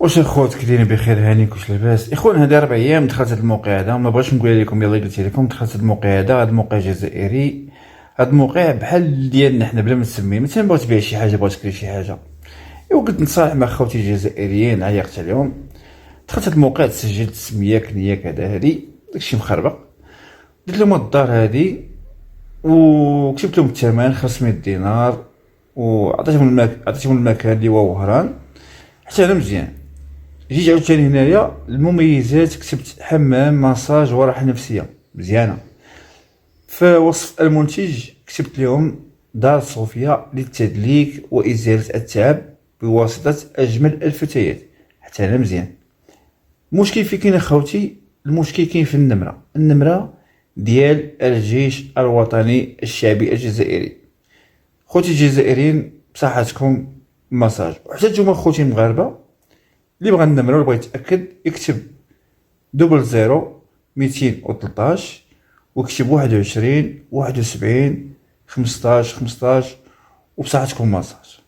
واش اخوات كاينين بخير هانيك واش لاباس اخوان؟ هذه 4 ايام دخلت هذا الموقع هذا، ما بغيتش نقول لكم يلاه قلت لكم دخلت هذا الموقع هذا الموقع جزائري. هذا الموقع بحال ديالنا حنا بلا ما نسميه، مثلا بغيت تبيع شي حاجه بغيت تكري شي حاجه ايوا قلت نتصالح مع خوتي الجزائريين عيقت عليهم. دخلت هذا الموقع سجلت سميه كنيه كذا هادي داكشي مخربق. درت لهم الدار هادي وكتبت لهم الثمن 500 دينار عطيتهم المكان اللي هو وهران حتى انا مزيان. جيت عاوتاني هنايا المميزات كتبت حمام مساج وراحه نفسيه مزيانه. في وصف المنتج كتبت لهم دار صوفيا للتدليك وازاله التعب بواسطه اجمل الفتيات حتى انا مزيان. المشكل فين كاين اخوتي؟ المشكل كاين في النمره ديال الجيش الوطني الشعبي الجزائري. خوتي الجزائريين بصحتكم مساج، وحتى نتوما خوتي المغاربه اللي بغى النمره ولا بغى يتاكد يكتب 00 213 وكتب 21 71 15 15 وبصحتكم مساج.